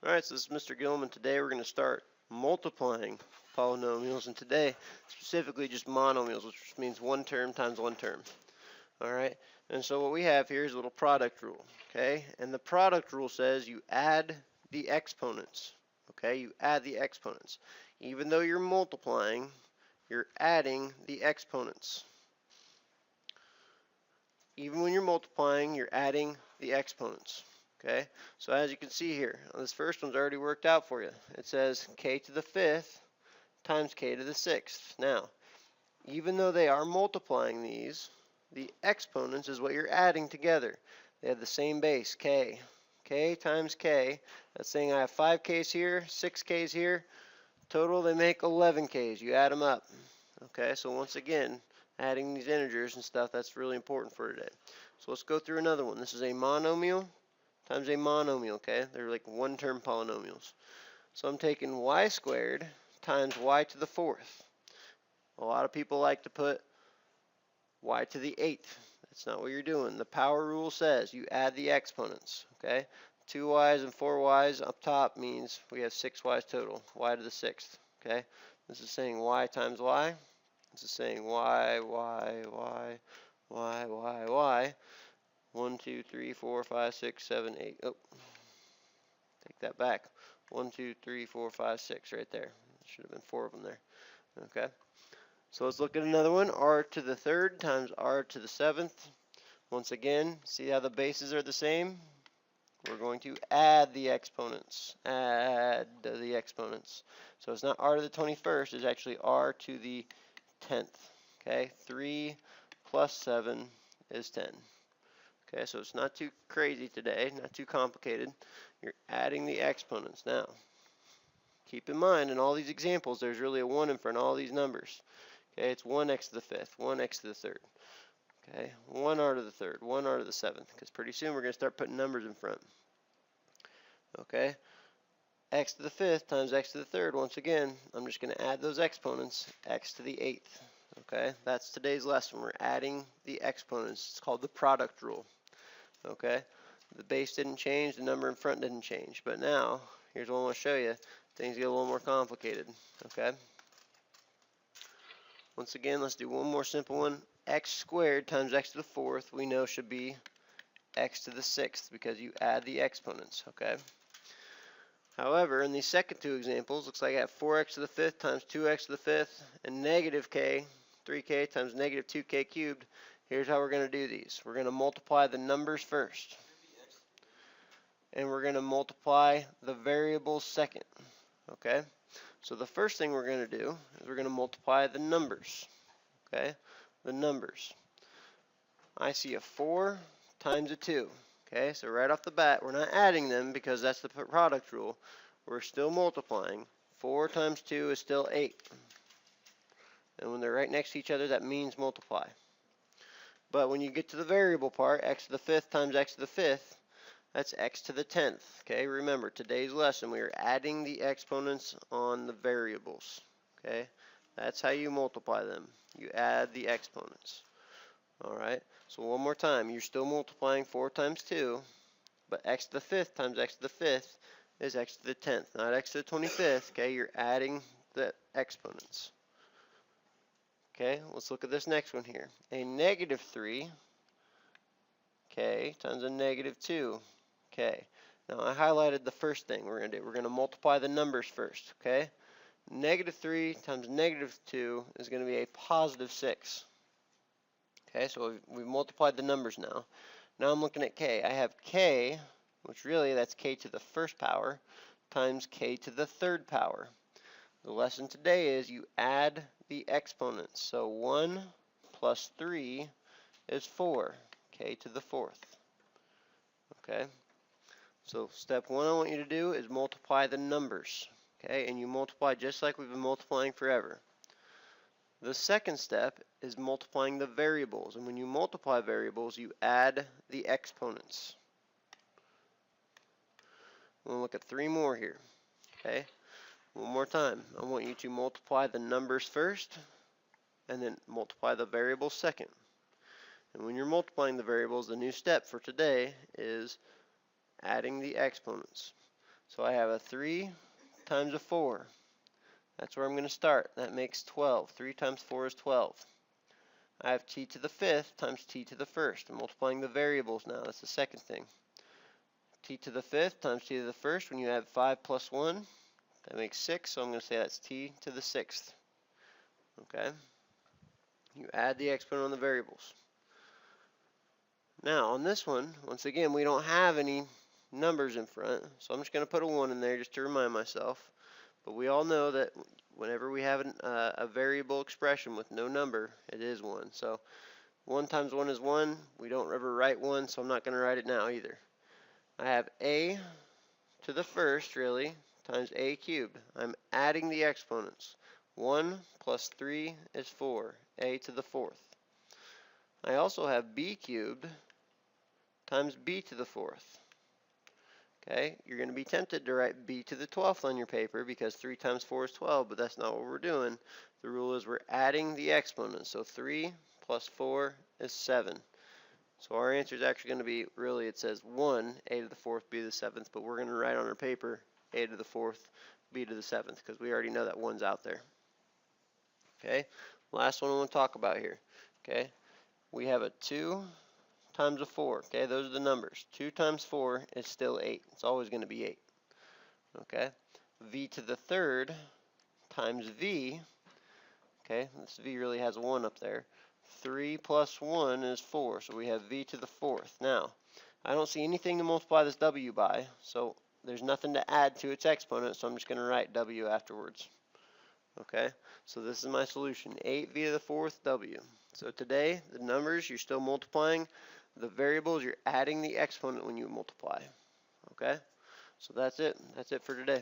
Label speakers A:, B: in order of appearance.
A: Alright, so this is Mr. Gilman. Today we're going to start multiplying polynomials, and today specifically just monomials, which means one term times one term. Alright, and so what we have here is a little product rule, okay? And the product rule says you add the exponents, okay? You add the exponents. Even though you're multiplying, you're adding the exponents. Even when you're multiplying, you're adding the exponents. Okay, so as you can see here, this first one's already worked out for you. It says k to the fifth times k to the sixth. Now, even though they are multiplying these, the exponents is what you're adding together. They have the same base, k. K times k. That's saying I have 5 k's here, 6 k's here. Total, they make 11 k's. You add them up. Okay, so once again, adding these integers and stuff, that's really important for today. So let's go through another one. This is a monomial times a monomial, okay? They're like one-term polynomials. So I'm taking y squared times y to the fourth. A lot of people like to put y to the eighth. That's not what you're doing. The power rule says you add the exponents, okay? 2y's and 4y's up top means we have 6y's total, y to the sixth, okay? This is saying y times y. This is saying y. 1, 2, 3, 4, 5, 6, 7, 8. Oh, take that back. 1, 2, 3, 4, 5, 6 right there. Should have been 4 of them there. Okay. So let's look at another one. R to the third times R to the seventh. Once again, see how the bases are the same? We're going to add the exponents. Add the exponents. So it's not R to the 21st. It's actually R to the 10th. Okay. 3 plus 7 is 10. Okay, so it's not too crazy today, not too complicated. You're adding the exponents. Now, keep in mind, in all these examples, there's really a 1 in front of all these numbers. Okay, it's 1x to the fifth, 1x to the third. Okay, 1r to the third, 1r to the seventh, because pretty soon we're going to start putting numbers in front. Okay, x to the fifth times x to the third. Once again, I'm just going to add those exponents, x to the eighth. Okay, that's today's lesson. We're adding the exponents. It's called the product rule. Okay, the base didn't change, the number in front didn't change, but now here's what I want to show you. Things get a little more complicated. Okay, once again, let's do one more simple one. X squared times x to the fourth we know should be x to the sixth because you add the exponents. Okay, however, in these second two examples, looks like I have 4x to the fifth times 2x to the fifth and negative k, 3k times negative 2k cubed. Here's how we're going to do these. We're going to multiply the numbers first, and we're going to multiply the variables second. Okay, so the first thing we're going to do is we're going to multiply the numbers. Okay, the numbers. I see a 4 times a 2. Okay, so right off the bat, we're not adding them because that's the product rule. We're still multiplying. 4 times 2 is still 8. And when they're right next to each other, that means multiply. But when you get to the variable part, x to the fifth times x to the fifth, that's x to the 10th. Okay, remember, today's lesson, we are adding the exponents on the variables. Okay, that's how you multiply them. You add the exponents. Alright, so one more time, you're still multiplying 4 times 2, but x to the fifth times x to the fifth is x to the 10th, not x to the 25th. Okay, you're adding the exponents. Okay, let's look at this next one here. A negative 3 k times a negative 2 k. Now I highlighted the first thing we're going to do. We're going to multiply the numbers first. Okay, negative 3 times negative 2 is going to be a positive 6. Okay, so we've multiplied the numbers now. Now I'm looking at k. I have k, which really that's k to the first power, times k to the third power. The lesson today is you add the exponents. So 1 plus 3 is 4, k to the fourth. Okay, so step 1 I want you to do is multiply the numbers. Okay, and you multiply just like we've been multiplying forever. The second step is multiplying the variables, and when you multiply variables, you add the exponents. We'll look at 3 more here. Okay, one more time. I want you to multiply the numbers first, and then multiply the variables second. And when you're multiplying the variables, the new step for today is adding the exponents. So I have a 3 times a 4. That's where I'm going to start. That makes 12. 3 times 4 is 12. I have t to the 5th times t to the 1st. I'm multiplying the variables now. That's the second thing. T to the 5th times t to the 1st. When you add 5 plus 1, that makes 6. So I'm going to say that's t to the 6th. Okay? You add the exponent on the variables. Now, on this one, once again, we don't have any numbers in front. So I'm just going to put a 1 in there just to remind myself. But we all know that whenever we have a variable expression with no number, it is 1. So 1 times 1 is 1. We don't ever write 1, so I'm not going to write it now either. I have a to the 1st, really, times a cubed. I'm adding the exponents. 1 plus 3 is 4, a to the 4th. I also have b cubed times b to the 4th. Okay, you're going to be tempted to write b to the 12th on your paper because 3 times 4 is 12, but that's not what we're doing. The rule is we're adding the exponents. So 3 plus 4 is 7. So our answer is actually going to be, really, it says 1, a to the 4th, b to the 7th, but we're going to write on our paper a to the 4th, b to the 7th, because we already know that 1's out there. Okay, last one I want to talk about here. Okay, we have a 2 times a 4. Okay, those are the numbers. 2 times 4 is still 8. It's always going to be 8. Okay, v to the 3rd times v. Okay, this v really has a 1 up there. 3 plus 1 is 4, so we have v to the 4th. Now, I don't see anything to multiply this w by, so there's nothing to add to its exponent, so I'm just going to write w afterwards. Okay, so this is my solution, 8v to the 4th w. So today, the numbers, you're still multiplying. The variables, you're adding the exponent when you multiply. Okay, so that's it. That's it for today.